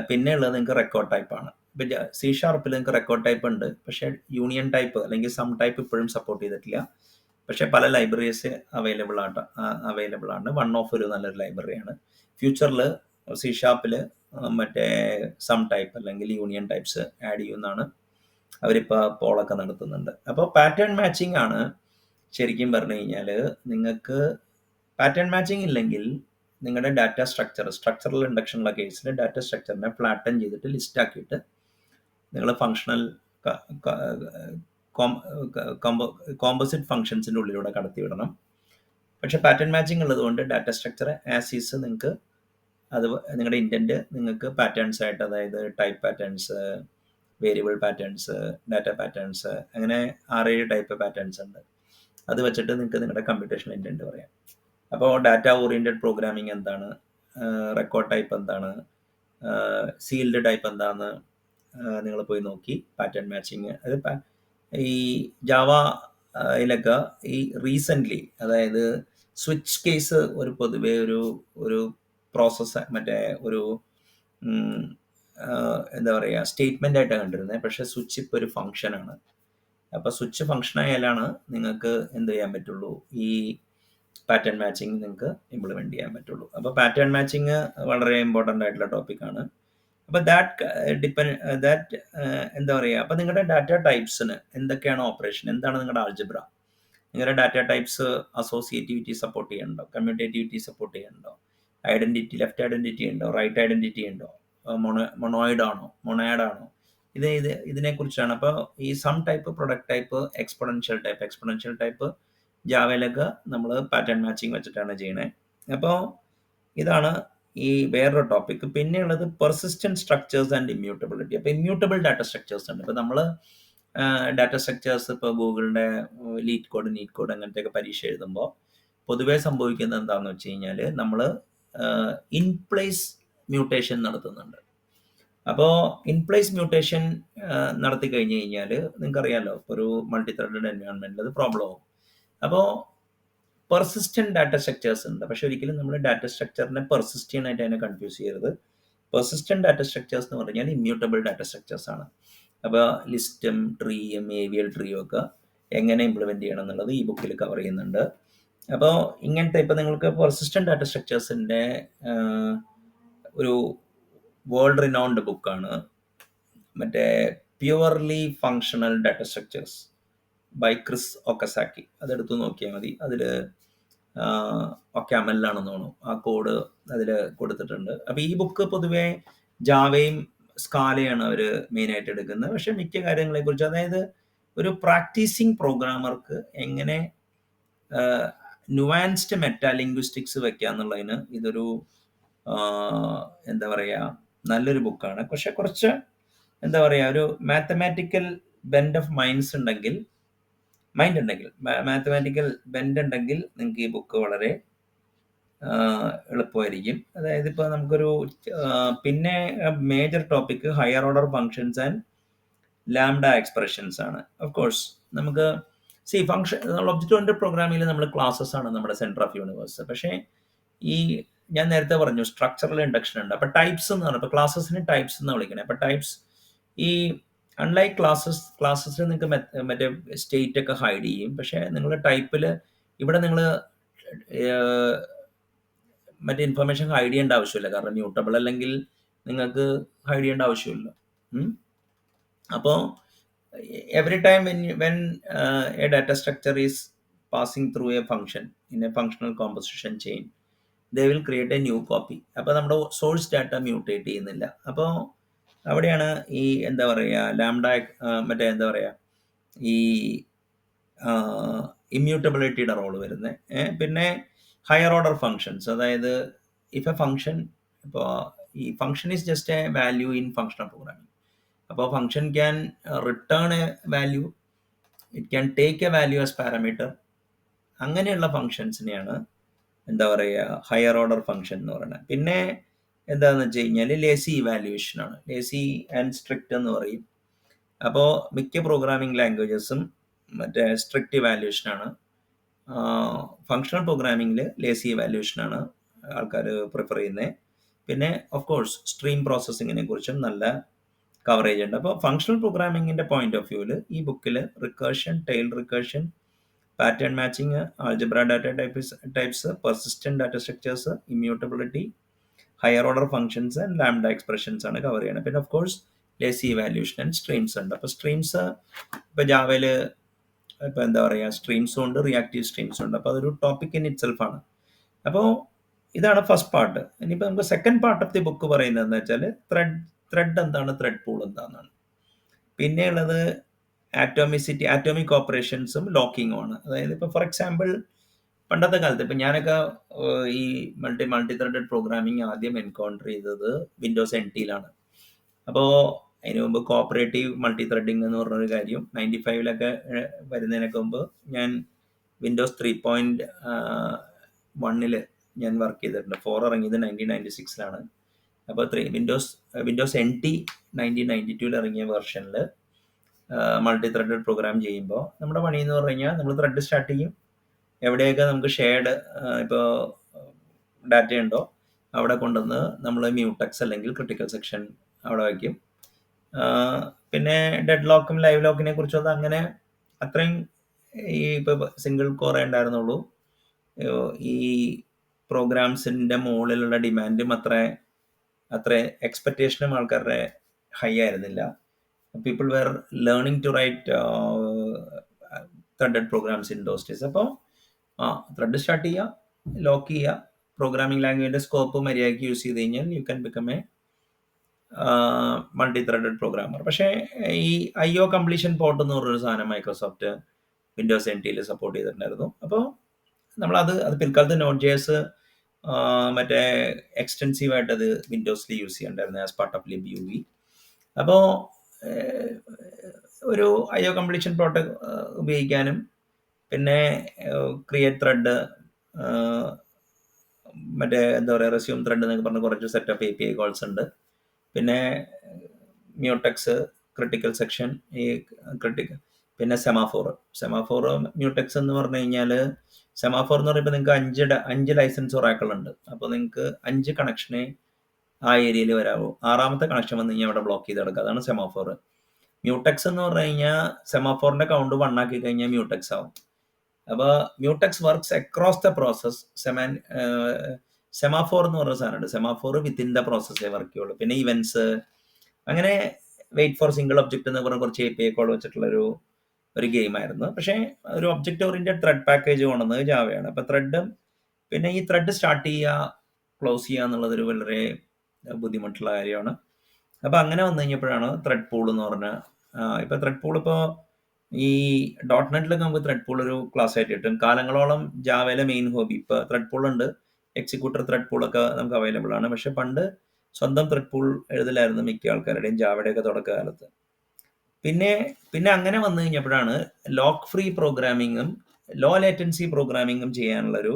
പിന്നെ ഉള്ളത് നിങ്ങൾക്ക് റെക്കോർഡ് ടൈപ്പാണ്. ഇപ്പം C# നിങ്ങൾക്ക് റെക്കോർഡ് ടൈപ്പ് ഉണ്ട്, പക്ഷേ യൂണിയൻ ടൈപ്പ് അല്ലെങ്കിൽ സം ടൈപ്പ് ഇപ്പോഴും സപ്പോർട്ട് ചെയ്തിട്ടില്ല. പക്ഷേ പല ലൈബ്രറീസ് അവൈലബിൾ ആണ്. വൺ ഓഫ് ഒരു നല്ലൊരു ലൈബ്രറിയാണ്. ഫ്യൂച്ചറിൽ C# മറ്റേ സം ടൈപ്പ് അല്ലെങ്കിൽ യൂണിയൻ ടൈപ്സ് ആഡ് ചെയ്യുമെന്നാണ് അവരിപ്പോൾ പോളൊക്കെ നടത്തുന്നുണ്ട്. അപ്പോൾ പാറ്റേൺ മാച്ചിങ് ആണ് ശരിക്കും പറഞ്ഞു കഴിഞ്ഞാൽ. നിങ്ങൾക്ക് പാറ്റേൺ മാച്ചിങ് ഇല്ലെങ്കിൽ നിങ്ങളുടെ ഡാറ്റ സ്ട്രക്ചറൽ ഇൻഡക്ഷനുള്ള കേസിൽ ഡാറ്റ സ്ട്രക്ചറിനെ ഫ്ലാറ്റൻ ചെയ്തിട്ട് ലിസ്റ്റ് ആക്കിയിട്ട് നിങ്ങൾ ഫങ്ഷണൽ കോമ്പോസിറ്റ് ഫങ്ഷൻസിൻ്റെ ഉള്ളിലൂടെ കടത്തി വിടണം. പക്ഷേ പാറ്റേൺ മാച്ചിങ് ഉള്ളതുകൊണ്ട് ഡാറ്റ സ്ട്രക്ചർ ആസ് ഈസ് നിങ്ങൾക്ക് അത് നിങ്ങളുടെ ഇൻറ്റൻറ്റ് നിങ്ങൾക്ക് പാറ്റേൺസ് ആയിട്ട്, അതായത് type patterns, variable patterns, data patterns, അങ്ങനെ 6-7 ടൈപ്പ് പാറ്റേൺസ് ഉണ്ട്. അത് വെച്ചിട്ട് നിങ്ങൾക്ക് നിങ്ങളുടെ കമ്പ്യൂട്ടേഷണൽ ഇൻറ്റൻറ്റ് പറയാം. അപ്പോൾ ഡാറ്റ ഓറിയൻറ്റഡ് പ്രോഗ്രാമിംഗ് എന്താണ്, റെക്കോർഡ് ടൈപ്പ് എന്താണ്, സീൽഡ് ടൈപ്പ് എന്താണെന്ന് നിങ്ങൾ പോയി നോക്കി പാറ്റേൺ മാച്ചിങ്. അത് ഈ ജാവയിലൊക്കെ ഈ റീസെൻ്റ്ലി, അതായത് സ്വിച്ച് കേസ് ഒരു പൊതുവേ ഒരു പ്രോസസ്സ്, മറ്റേ ഒരു എന്താ പറയുക, സ്റ്റേറ്റ്മെൻ്റ് ആയിട്ടാണ് കണ്ടിരുന്നത്. പക്ഷേ സ്വിച്ച് ഇപ്പോൾ ഒരു ഫങ്ഷനാണ്. അപ്പോൾ സ്വിച്ച് ഫങ്ഷൻ ആയാലാണ് നിങ്ങൾക്ക് എന്ത് ചെയ്യാൻ പറ്റുള്ളൂ, ഈ പാറ്റേൺ മാച്ചിങ് നിങ്ങൾക്ക് ഇംപ്ലിമെൻറ്റ് ചെയ്യാൻ പറ്റുള്ളൂ. അപ്പോൾ പാറ്റേൺ മാച്ചിങ് വളരെ ഇമ്പോർട്ടൻ്റ് ആയിട്ടുള്ള ടോപ്പിക്കാണ്. അപ്പോൾ ദാറ്റ് എന്താ പറയുക, അപ്പോൾ നിങ്ങളുടെ ഡാറ്റ ടൈപ്സിന് എന്തൊക്കെയാണ് ഓപ്പറേഷൻ, എന്താണ് നിങ്ങളുടെ ആൾജിബ്ര, നിങ്ങളുടെ ഡാറ്റ ടൈപ്സ് അസോസിയേറ്റിവിറ്റി സപ്പോർട്ട് ചെയ്യുന്നുണ്ടോ, കമ്മ്യൂട്ടേറ്റിവിറ്റി സപ്പോർട്ട് ചെയ്യുന്നുണ്ടോ, ഐഡൻറ്റിറ്റി, ലെഫ്റ്റ് ഐഡൻറ്റിറ്റി ഉണ്ടോ, റൈറ്റ് ഐഡൻറ്റിറ്റി ഉണ്ടോ, മൊണോയിഡാണോ, ഇതിനെക്കുറിച്ചാണ്. അപ്പോൾ ഈ sum type, product type, exponential type ജാവയിലൊക്കെ നമ്മൾ പാറ്റേൺ മാച്ചിങ് വെച്ചിട്ടാണ് ചെയ്യണേ. അപ്പോൾ ഇതാണ് ഈ വേറൊരു ടോപ്പിക്. പിന്നെയുള്ളത് പെർസിസ്റ്റൻറ്റ് സ്ട്രക്ചേഴ്സ് ആൻഡ് ഇമ്മ്യൂട്ടബിലിറ്റി. അപ്പോൾ ഇമ്മ്യൂട്ടബിൾ ഡാറ്റ സ്ട്രക്ചേഴ്സ് ഉണ്ട്. ഇപ്പോൾ നമ്മൾ ഡാറ്റ സ്ട്രക്ചേഴ്സ്, ഇപ്പോൾ ഗൂഗിളിൻ്റെ നീറ്റ് കോഡ് അങ്ങനത്തെയൊക്കെ പരീക്ഷ എഴുതുമ്പോൾ പൊതുവേ സംഭവിക്കുന്നത് എന്താണെന്ന് വെച്ച് കഴിഞ്ഞാൽ നമ്മൾ ഇൻപ്ലേസ് മ്യൂട്ടേഷൻ നടത്തുന്നുണ്ട്. അപ്പോൾ ഇൻപ്ലേസ് മ്യൂട്ടേഷൻ നടത്തി കഴിഞ്ഞ് കഴിഞ്ഞാൽ നിങ്ങൾക്കറിയാമല്ലോ, ഒരു മൾട്ടി ത്രെഡഡ് എൻവയോൺമെൻറ്റിൽ അത് പ്രോബ്ലം ആവും. അപ്പോൾ പെർസിസ്റ്റൻറ്റ് ഡാറ്റ സ്ട്രക്ചേഴ്സ് ഉണ്ട്. പക്ഷേ ഒരിക്കലും നമ്മൾ ഡാറ്റ സ്ട്രക്ചറിനെ പെർസിസ്റ്റ് ചെയ്യാനായിട്ട് അതിനെ കൺഫ്യൂസ് ചെയ്യരുത്. പെർസിസ്റ്റൻറ്റ് ഡാറ്റ സ്ട്രക്ചേഴ്സ് എന്ന് പറഞ്ഞാൽ ഇമ്മ്യൂട്ടബിൾ ഡാറ്റ സ്ട്രക്ചേഴ്സ് ആണ്. അപ്പോൾ ലിസ്റ്റും ട്രീയും AVL ട്രീയും ഒക്കെ എങ്ങനെ ഇംപ്ലിമെൻറ്റ് ചെയ്യണം എന്നുള്ളത് ഈ ബുക്കിൽ കവർ ചെയ്യുന്നുണ്ട്. അപ്പോൾ ഇങ്ങനത്തെ ഇപ്പോൾ നിങ്ങൾക്ക് പെർസിസ്റ്റൻറ്റ് ഡാറ്റ സ്ട്രക്ചേഴ്സിൻ്റെ ഒരു വേൾഡ് റിനൗണ്ട് ബുക്കാണ് മറ്റേ purely functional data structures by Chris Okasaki. അതെടുത്ത് നോക്കിയാൽ മതി. അതിൽ ഒക്കാമലിലാണെന്ന് തോന്നുന്നു ആ കോഡ് അതിൽ കൊടുത്തിട്ടുണ്ട്. അപ്പോൾ ഈ ബുക്ക് പൊതുവേ ജാവയും സ്കാലയാണ് അവർ മെയിനായിട്ട് എടുക്കുന്നത്. പക്ഷേ മിക്ക കാര്യങ്ങളെക്കുറിച്ച്, അതായത് ഒരു പ്രാക്ടീസിങ് പ്രോഗ്രാമർക്ക് എങ്ങനെ നുവാൻസ്ഡ് മെറ്റാലിംഗ്വിസ്റ്റിക്സ് വെക്കുക എന്നുള്ളതിന് ഇതൊരു എന്താ പറയുക നല്ലൊരു ബുക്കാണ്. പക്ഷെ കുറച്ച് എന്താ പറയുക ഒരു മാത്തമാറ്റിക്കൽ ബെൻഡ് ഓഫ് മൈൻഡ് ഉണ്ടെങ്കിൽ മാത്തമാറ്റിക്കൽ ബെൻഡ് ഉണ്ടെങ്കിൽ നിങ്ങൾക്ക് ഈ ബുക്ക് വളരെ എളുപ്പമായിരിക്കും. അതായത് ഇപ്പോൾ നമുക്കൊരു പിന്നെ major topic higher order functions and lambda expressions ആണ്. ഓഫ് കോഴ്സ് നമുക്ക് ഫങ്ഷൻ ഒബ്ജക്റ്റ് ഓറിയന്റഡ് പ്രോഗ്രാമിംഗിൽ നമ്മൾ ക്ലാസ്സസ് ആണ് നമ്മുടെ സെന്റർ ഓഫ് യൂണിവേഴ്സ്. പക്ഷേ ഈ ഞാൻ നേരത്തെ പറഞ്ഞു സ്ട്രക്ചറൽ ഇൻഡക്ഷൻ ഉണ്ട്. അപ്പോൾ ടൈപ്സ് എന്ന് പറഞ്ഞാൽ ഇപ്പോൾ ക്ലാസ്സസിന് ടൈപ്സ് എന്ന് വിളിക്കണേ. അപ്പോൾ ടൈപ്സ് ഈ അൺലൈക്ക് ക്ലാസ്സസിൽ നിങ്ങൾക്ക് മറ്റേ സ്റ്റേറ്റ് ഒക്കെ ഹൈഡ് ചെയ്യും. പക്ഷേ നിങ്ങൾ ടൈപ്പിൽ ഇവിടെ നിങ്ങൾ മറ്റേ ഇൻഫർമേഷൻ ഹൈഡ് ചെയ്യേണ്ട ആവശ്യമില്ല. കാരണം മ്യൂട്ടബിൾ അല്ലെങ്കിൽ നിങ്ങൾക്ക് ഹൈഡ് ചെയ്യേണ്ട ആവശ്യമില്ല. അപ്പോൾ every time when a data structure is passing through a function in a functional composition chain, they will create a new copy. അപ്പോൾ നമ്മുടെ സോഴ്സ് ഡാറ്റ മ്യൂട്ടേറ്റ് ചെയ്യുന്നില്ല. അപ്പോൾ അവിടെയാണ് ഈ എന്താ പറയുക ലാംഡ മറ്റേ എന്താ പറയുക ഈ ഇമ്മ്യൂട്ടബിലിറ്റിയുടെ റോള് വരുന്നത്. പിന്നെ ഹയർ ഓർഡർ ഫങ്ഷൻസ്, അതായത് ഇഫ് എ ഫങ്ഷൻ, ഇപ്പോൾ ഈ function is just a value in functional programming. അപ്പോൾ function can return a value, it can take a value as parameter. അങ്ങനെയുള്ള ഫങ്ഷൻസിനെയാണ് എന്താ പറയുക ഹയർ ഓർഡർ ഫങ്ഷൻ എന്ന് പറയുന്നത്. പിന്നെ എന്താണെന്ന് വെച്ച് കഴിഞ്ഞാൽ ലേസി ഇവാലുവേഷനാണ്. ലേസി ആൻഡ് സ്ട്രിക്റ്റ് എന്ന് പറയും. അപ്പോൾ മിക്ക പ്രോഗ്രാമിംഗ് ലാംഗ്വേജസും മറ്റേ സ്ട്രിക്റ്റ് ഇവാലുവേഷനാണ്. ഫങ്ഷണൽ പ്രോഗ്രാമിങ്ങിൽ ലേസി ഇവാലുവേഷനാണ് ആൾക്കാർ പ്രിഫർ ചെയ്യുന്നത്. പിന്നെ ഓഫ് കോഴ്സ് സ്ട്രീം പ്രോസസ്സിങ്ങിനെ കുറിച്ചും നല്ല കവറേജ് ഉണ്ട്. അപ്പോൾ ഫങ്ഷണൽ പ്രോഗ്രാമിങ്ങിൻ്റെ പോയിന്റ് ഓഫ് വ്യൂവിൽ ഈ ബുക്കിൽ recursion, tail recursion, pattern matching, algebra data types, persistent data structures, immutability, higher order functions and lambda expressions ആണ് കവർ ചെയ്യണത്. പിന്നെ of course lazy evaluation and streams ഉണ്ട്. അപ്പോൾ സ്ട്രീംസ് ഇപ്പോൾ ജാവയിൽ ഇപ്പോൾ എന്താ പറയുക സ്ട്രീംസും ഉണ്ട്, റിയാക്റ്റീവ് സ്ട്രീംസും ഉണ്ട്. അപ്പോൾ അതൊരു ടോപ്പിക് ഇൻ ഇറ്റ് സെൽഫാണ്. അപ്പോൾ ഇതാണ് ഫസ്റ്റ് പാർട്ട്. ഇനിയിപ്പോൾ നമുക്ക് second part of the book പറയുന്നത് എന്താ വെച്ചാൽ ത്രെഡ് എന്താണ്, ത്രെഡ് പൂൾ എന്താണെന്നാണ്. പിന്നെയുള്ളത് ആറ്റോമിക് ഓപ്പറേഷൻസും ലോക്കിങ്ങും ആണ്. അതായത് ഇപ്പോൾ ഫോർ എക്സാമ്പിൾ പണ്ടത്തെ കാലത്ത് ഇപ്പം ഞാനൊക്കെ ഈ മൾട്ടി ത്രെഡഡ് പ്രോഗ്രാമിംഗ് ആദ്യം എൻകൗണ്ടർ ചെയ്തത് വിൻഡോസ് NTയിലാണ്. അപ്പോൾ അതിന് മുമ്പ് കോപ്പറേറ്റീവ് മൾട്ടി ത്രെഡിങ് എന്ന് പറഞ്ഞൊരു കാര്യം 95 വരുന്നതിനൊക്കെ മുമ്പ് ഞാൻ വിൻഡോസ് 3.1 ഞാൻ വർക്ക് ചെയ്തിട്ടുണ്ട്. 4 ഇറങ്ങിയത് 1996 അപ്പോൾ വിൻഡോസ് NT 1992 ഇറങ്ങിയ വെർഷനിൽ മൾട്ടി ത്രെഡഡ് പ്രോഗ്രാം ചെയ്യുമ്പോൾ നമ്മുടെ പണി എന്ന് പറഞ്ഞു കഴിഞ്ഞാൽ നമ്മൾ ത്രെഡ് സ്റ്റാർട്ട് ചെയ്യും. എവിടെയൊക്കെ നമുക്ക് ഷെയർഡ് ഇപ്പോൾ ഡാറ്റ ഉണ്ടോ അവിടെ കൊണ്ടുവന്ന് നമ്മൾ മ്യൂട്ടക്സ് അല്ലെങ്കിൽ ക്രിട്ടിക്കൽ സെക്ഷൻ അവിടെ വയ്ക്കും. പിന്നെ ഡെഡ് ലോക്കും ലൈവ് ലോക്കിനെ കുറിച്ചൊന്നും അങ്ങനെ അത്രയും ഈ ഇപ്പോൾ സിംഗിൾ കോറേ ഉണ്ടായിരുന്നുള്ളൂ. ഈ പ്രോഗ്രാംസിൻ്റെ മുകളിലുള്ള ഡിമാൻഡും അത്ര എക്സ്പെക്റ്റേഷനും ആൾക്കാരുടെ ഹൈ ആയിരുന്നില്ല. People were learning to write threaded programs in those days. അപ്പോൾ ത്രെഡ് സ്റ്റാർട്ട് ചെയ്യുക, ലോക്ക് ചെയ്യുക, പ്രോഗ്രാമിംഗ് ലാംഗ്വേജിൻ്റെ സ്കോപ്പ് മര്യാദയ്ക്ക് യൂസ് ചെയ്ത് കഴിഞ്ഞാൽ you can become a multithreaded programmer. പക്ഷേ ഈ IO കംപ്ലീഷൻ പോർട്ട് എന്ന് പറഞ്ഞൊരു സാധനം മൈക്രോസോഫ്റ്റ് വിൻഡോസ് NTയിൽ സപ്പോർട്ട് ചെയ്തിട്ടുണ്ടായിരുന്നു. അപ്പോൾ അത് പിൽക്കാലത്ത് Node.js മറ്റേ എക്സ്റ്റെൻസീവായിട്ട് അത് വിൻഡോസിൽ യൂസ് ചെയ്യണ്ടായിരുന്നു ആസ് പാർട്ട് ഓഫ് libUV. അപ്പോൾ ഒരു IO കംപ്ലീഷൻ പോർട്ട് ഉപയോഗിക്കാനും പിന്നെ ക്രിയേറ്റ് ത്രെഡ്, മറ്റേ എന്താ പറയുക റെസ്യൂം ത്രെഡ് എന്നൊക്കെ പറഞ്ഞ കുറച്ച് സെറ്റപ്പ് API കോൾസ് ഉണ്ട്. പിന്നെ മ്യൂട്ടക്സ്, ക്രിട്ടിക്കൽ സെക്ഷൻ, പിന്നെ സെമാഫോർ മ്യൂട്ടക്സ് എന്ന് പറഞ്ഞു കഴിഞ്ഞാൽ സെമാഫോർ എന്ന് പറയുമ്പോൾ നിങ്ങൾക്ക് 5 ലൈസൻസ് ഒറാക്കളുണ്ട്. അപ്പോൾ നിങ്ങൾക്ക് 5 കണക്ഷനെ ആ ഏരിയയിൽ വരാവൂ. 6ാമത്തെ കണക്ഷൻ വന്നു കഴിഞ്ഞാൽ അവിടെ ബ്ലോക്ക് ചെയ്ത് കിടക്കുക. അതാണ് സെമാഫോർ. മ്യൂട്ടക്സ് എന്ന് പറഞ്ഞു കഴിഞ്ഞാൽ സെമാഫോറിൻ്റെ കൗണ്ട് 1 ആക്കി കഴിഞ്ഞാൽ മ്യൂട്ടക്സ് ആവും. അപ്പോൾ mutex works across the process. Semaphore എന്ന് പറഞ്ഞ സാധനമുണ്ട്. സെമാഫോർ വിത്തിൻ ദ പ്രോസസ്സേ വർക്ക് ചെയ്യുള്ളൂ. പിന്നെ ഇവൻസ്, അങ്ങനെ വെയിറ്റ് ഫോർ സിംഗിൾ ഒബ്ജക്റ്റ് എന്ന് പറഞ്ഞ കുറച്ച് API കോൾ വെച്ചിട്ടുള്ളൊരു ഗെയിമായിരുന്നു. പക്ഷേ ഒരു ഒബ്ജക്റ്റ് ഓറിയന്റഡ് ത്രെഡ് പാക്കേജ് കൊണ്ടുവന്നത് ജാവയാണ്. അപ്പോൾ ത്രെഡും പിന്നെ ഈ ത്രെഡ് സ്റ്റാർട്ട് ചെയ്യുക ക്ലോസ് ചെയ്യുക എന്നുള്ളതൊരു വളരെ ബുദ്ധിമുട്ടുള്ള കാര്യമാണ്. അപ്പോൾ അങ്ങനെ വന്നു കഴിഞ്ഞപ്പോഴാണ് ത്രെഡ് പൂൾ എന്ന് പറഞ്ഞ ഇപ്പോൾ ത്രെഡ് പൂൾ ഇപ്പോൾ ഈ ഡോട്ട് നെറ്റിലൊക്കെ നമുക്ക് ത്രെഡ് പൂൾ ഒരു ക്ലാസ് ആയിട്ട് കിട്ടും. കാലങ്ങളോളം ജാവയിലെ മെയിൻ ഹോബി. ഇപ്പോൾ ത്രെഡ് പൂൾ ഉണ്ട്, എക്സിക്യൂട്ടർ ത്രെഡ് പൂളൊക്കെ നമുക്ക് അവൈലബിൾ ആണ്. പക്ഷെ പണ്ട് സ്വന്തം ത്രെഡ് പൂൾ എഴുതലായിരുന്നു മിക്ക ആൾക്കാരുടെയും ജാവയുടെയൊക്കെ തുടക്കകാലത്ത്. പിന്നെ പിന്നെ അങ്ങനെ വന്നു കഴിഞ്ഞപ്പോഴാണ് ലോക്ക് ഫ്രീ പ്രോഗ്രാമിങ്ങും ലോ ലേറ്റൻസി പ്രോഗ്രാമിങ്ങും ചെയ്യാനുള്ളൊരു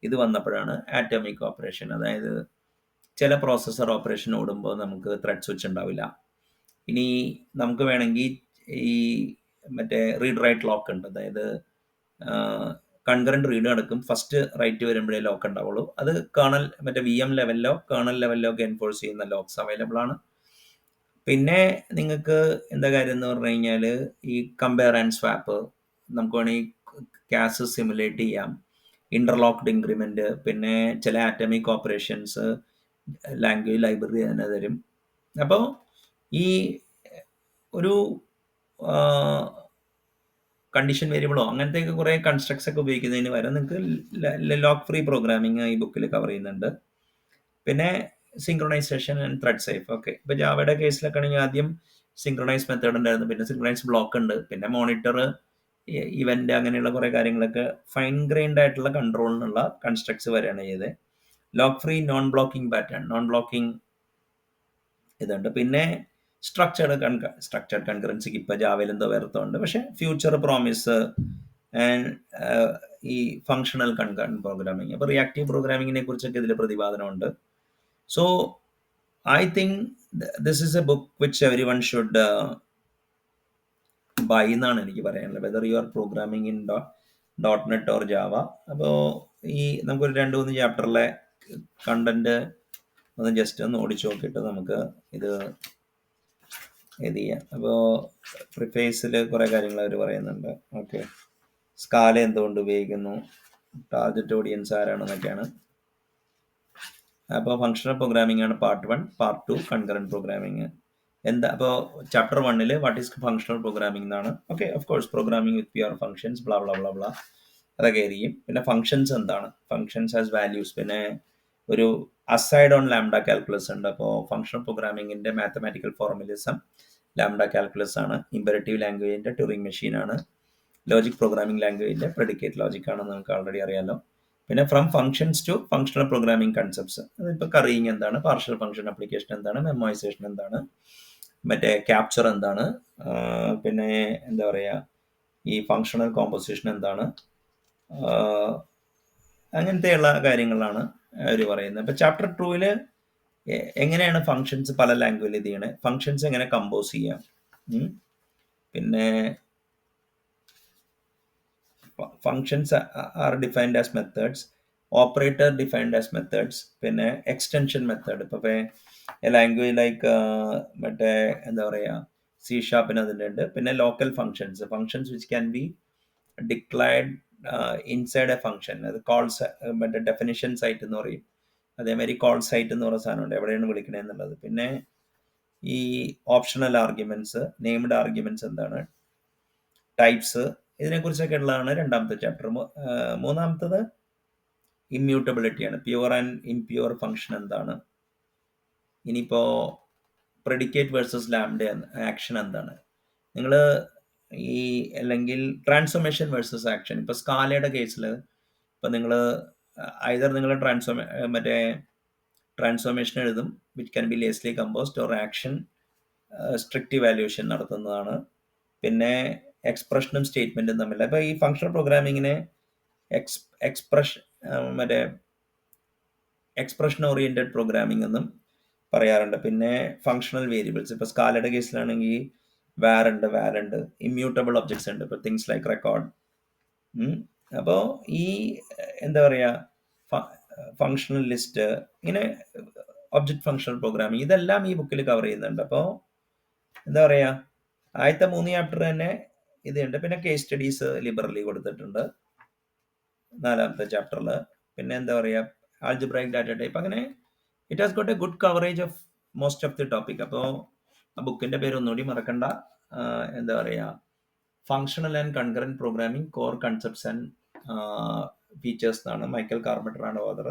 ഇത് വന്നപ്പോഴാണ് ആറ്റോമിക് ഓപ്പറേഷൻ. അതായത് ചില പ്രോസസ്സർ ഓപ്പറേഷൻ ഓടുമ്പോൾ നമുക്ക് ത്രെഡ് സ്വിച്ച് ഉണ്ടാവില്ല. ഇനി നമുക്ക് വേണമെങ്കിൽ ഈ മറ്റേ റീഡ് റൈറ്റ് ലോക്ക് ഉണ്ട്. അതായത് കൺകറന്റ് റീഡ് നടക്കും, ഫസ്റ്റ് റൈറ്റ് വരുമ്പോഴേ ലോക്ക് ഉണ്ടാവുള്ളൂ. അത് കേണൽ മറ്റേ VM ലെവലിലോ കേണൽ ലെവലിലോ ഒക്കെ എൻഫോഴ്സ് ചെയ്യുന്ന ലോക്സ് അവൈലബിൾ ആണ്. പിന്നെ നിങ്ങൾക്ക് എന്താ കാര്യം എന്ന് പറഞ്ഞു കഴിഞ്ഞാൽ ഈ കമ്പയർ ആൻഡ് സ്വാപ്പ് നമുക്ക് വേണമെങ്കിൽ ക്യാസ് സിമുലേറ്റ് ചെയ്യാം, ഇന്റർലോക്ക്ഡ് ഇൻക്രിമെന്റ്, പിന്നെ ചില ആറ്റമിക് ഓപ്പറേഷൻസ് ലാംഗ്വേജ് ലൈബ്രറി തന്നെ തരും. അപ്പോൾ ഈ ഒരു കണ്ടീഷൻ വേരിയബിളോ അങ്ങനത്തെയൊക്കെ കുറേ കൺസ്ട്രക്ട്സ് ഒക്കെ ഉപയോഗിക്കുന്നതിന് പകരം നിങ്ങൾക്ക് ലോക്ക് ഫ്രീ പ്രോഗ്രാമിംഗ് ഈ ബുക്കിൽ കവർ ചെയ്യുന്നുണ്ട്. പിന്നെ synchronisation and thread safe. Okay, ഇപ്പോൾ ജാവയുടെ കേസിലൊക്കെ ആണെങ്കിൽ ആദ്യം സിങ്ക്രണൈസ് മെത്തേഡ് ഉണ്ടായിരുന്നു, പിന്നെ സിങ്ക്രണൈസ് ബ്ലോക്ക് ഉണ്ട്, പിന്നെ മോണിറ്റർ, ഇവന്റ്, അങ്ങനെയുള്ള കുറേ കാര്യങ്ങളൊക്കെ ഫൈൻ ഗ്രൈൻഡ് ആയിട്ടുള്ള കൺട്രോളിനുള്ള കൺസ്ട്രക്ട്സ് വരെയാണ് ചെയ്തത്. Lock free non blocking pattern, non blocking ഇതുണ്ട്. പിന്നെ സ്ട്രക്ചേർഡ് കൺകറൻസിക്ക് ഇപ്പോൾ ജാവയിൽ എന്തോ വരുത്തുണ്ട്. പക്ഷേ ഫ്യൂച്ചർ പ്രോമിസ് ആൻഡ് ഈ ഫങ്ഷണൽ കൺകറന്റ് പ്രോഗ്രാമിംഗ്, അപ്പോൾ റിയാക്റ്റീവ് പ്രോഗ്രാമിങ്ങിനെ കുറിച്ചൊക്കെ ഇതിൽ പ്രതിപാദനമുണ്ട്. So I think this is a book which everyone should buy എന്നാണ് എനിക്ക് പറയാനുള്ളത്, whether you are programming in dot net or Java. അപ്പോൾ ഈ നമുക്കൊരു 2-3 ചാപ്റ്ററിലെ കണ്ടന്റ് ഒന്ന് ജസ്റ്റ് ഒന്ന് ഓടിച്ചു നോക്കിയിട്ട് നമുക്ക് ഇത് ചെയ്യാം. അപ്പോൾ പ്രിഫേസിൽ കുറേ കാര്യങ്ങൾ അവർ പറയുന്നുണ്ട്. ഓക്കെ, സ്കാല എന്തുകൊണ്ട് ഉപയോഗിക്കുന്നു, ടാർഗറ്റ് ഓഡിയൻസ് ആരാണെന്നൊക്കെയാണ്. അപ്പോൾ ഫങ്ഷണൽ പ്രോഗ്രാമിംഗ് ആണ് പാർട്ട് 1. Part 2 concurrent programming. എന്താ അപ്പോൾ chapter 1 what is functional programming എന്നാണ്. Okay, of course programming with pure functions blah blah blah blah അതൊക്കെ ആയിരിക്കും. പിന്നെ ഫങ്ഷൻസ് എന്താണ്, ഫങ്ഷൻസ് ആസ് വാല്യൂസ്, പിന്നെ ഒരു അസൈഡ് ഓൺ ലാംഡ കാൽക്കുലസ് ഉണ്ട്. അപ്പോൾ ഫങ്ഷണൽ പ്രോഗ്രാമിങ്ങിൻ്റെ മാത്തമാറ്റിക്കൽ ഫോർമുലിസം ലാംഡ കാൽക്കുലസ് ആണ്. ഇമ്പരറ്റീവ് ലാംഗ്വേജിൻ്റെ ട്യൂറിംഗ് മെഷീൻ ആണ്. ലോജിക് പ്രോഗ്രാമിംഗ് ലാംഗ്വേജിൻ്റെ പ്രെഡിക്കേറ്റ് ലോജിക് ആണെന്ന് നമുക്ക് ഓൾറെഡി അറിയാമല്ലോ. പിന്നെ from functions to functional programming concepts, അതിപ്പോൾ കറിയിങ് എന്താണ്, പാർഷ്യൽ ഫങ്ഷൻ അപ്ലിക്കേഷൻ എന്താണ്, മെമ്മോയിസേഷൻ എന്താണ്, മറ്റേ ക്യാപ്ചർ എന്താണ്, പിന്നെ എന്താ പറയുക ഈ ഫങ്ഷണൽ കോമ്പോസിഷൻ എന്താണ്, അങ്ങനത്തെയുള്ള കാര്യങ്ങളാണ് അവർ പറയുന്നത്. അപ്പോൾ ചാപ്റ്റർ 2 എങ്ങനെയാണ് ഫങ്ഷൻസ് പല ലാംഗ്വേജിൽ ഇത് ചെയ്യണേ, ഫങ്ഷൻസ് എങ്ങനെ കമ്പോസ് ചെയ്യാം, പിന്നെ functions are defined as methods, operator defined as methods, പിന്നെ എക്സ്റ്റൻഷൻ മെത്തേഡ്. ഇപ്പോൾ ലാംഗ്വേജ് ലൈക്ക് മറ്റേ എന്താ പറയുക C# അതിൻ്റെ ഉണ്ട്. പിന്നെ local functions, functions which can B declared inside A function, അത് കോൾസ് മറ്റേ ഡെഫിനിഷൻ സൈറ്റ് എന്ന് പറയും. അതേമാതിരി കോൾ സൈറ്റ് എന്ന് പറയുന്ന സാധനമുണ്ട്, എവിടെയാണ് വിളിക്കണേ എന്നുള്ളത്. പിന്നെ ഈ ഓപ്ഷണൽ ആർഗ്യുമെന്റ്സ്, നെയിംഡ് ആർഗ്യുമെന്റ്സ് എന്താണ്, ടൈപ്സ്, ഇതിനെക്കുറിച്ചൊക്കെ ഉള്ളതാണ് 2ാമത്തെ ചാപ്റ്റർ. 3ാമത്തത് ഇമ്മ്യൂട്ടബിലിറ്റിയാണ്, പ്യുവർ ആൻഡ് ഇംപ്യുവർ ഫങ്ഷൻ എന്താണ്, ഇനിയിപ്പോൾ പ്രെഡിക്കേറ്റ് വേഴ്സസ് ലാംഡ ആക്ഷൻ എന്താണ്, നിങ്ങൾ ഈ അല്ലെങ്കിൽ ട്രാൻസ്ഫോർമേഷൻ വേഴ്സസ് ആക്ഷൻ. ഇപ്പോൾ സ്കാലയുടെ കേസിൽ ഇപ്പോൾ നിങ്ങൾ ഐദർ നിങ്ങൾ മറ്റേ ട്രാൻസ്ഫോർമേഷൻ എഴുതും which can be lazily composed, or action strict evaluation നടത്തുന്നതാണ്. പിന്നെ എക്സ്പ്രഷനും സ്റ്റേറ്റ്മെൻറ്റും തമ്മിൽ. അപ്പോൾ ഈ ഫങ്ഷണൽ പ്രോഗ്രാമിങ്ങിനെ മറ്റേ എക്സ്പ്രഷൻ ഓറിയൻറ്റഡ് പ്രോഗ്രാമിംഗ് എന്നും പറയാറുണ്ട്. പിന്നെ ഫങ്ഷണൽ വേരിയബിൾസ്, ഇപ്പോൾ സ്കാലയുടെ കേസിലാണെങ്കിൽ വാലുണ്ട്, ഇമ്മ്യൂട്ടബിൾ ഒബ്ജക്ട്സ് ഉണ്ട്, ഇപ്പോൾ തിങ്സ് ലൈക്ക് റെക്കോർഡ്. അപ്പോൾ ഈ എന്താ പറയുക ഫങ്ഷണൽ ലിസ്റ്റ്, ഇങ്ങനെ ഒബ്ജക്റ്റ് ഫങ്ഷണൽ പ്രോഗ്രാമിംഗ്, ഇതെല്ലാം ഈ ബുക്കിൽ കവർ ചെയ്യുന്നുണ്ട്. അപ്പോൾ എന്താ പറയുക ആദ്യത്തെ 3 ചാപ്റ്റർ തന്നെ ഇതുണ്ട്. പിന്നെ കേസ് സ്റ്റഡീസ് ലിബറലി കൊടുത്തിട്ടുണ്ട് 4ാമത്തെ ചാപ്റ്ററിൽ. പിന്നെ എന്താ പറയുക ആൾജിബ്രൈക് ഡാറ്റ ടൈപ്പ്, അങ്ങനെ it has got A good coverage of most of the topic. അപ്പോൾ ആ ബുക്കിൻ്റെ പേര് ഒന്നുകൂടി മറക്കണ്ട, എന്താ പറയുക functional and concurrent programming core concepts and features എന്നാണ്. മൈക്കൽ കാർബറ്റർ ആണ് ഓതർ.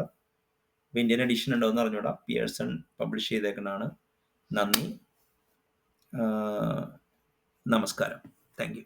ഇന്ത്യൻ എഡിഷൻ ഉണ്ടോ എന്ന് അറിഞ്ഞൂടാ, പിയേഴ്സൺ പബ്ലിഷ് ചെയ്തേക്കുന്നതാണ്. നന്ദി, നമസ്കാരം, താങ്ക് യു.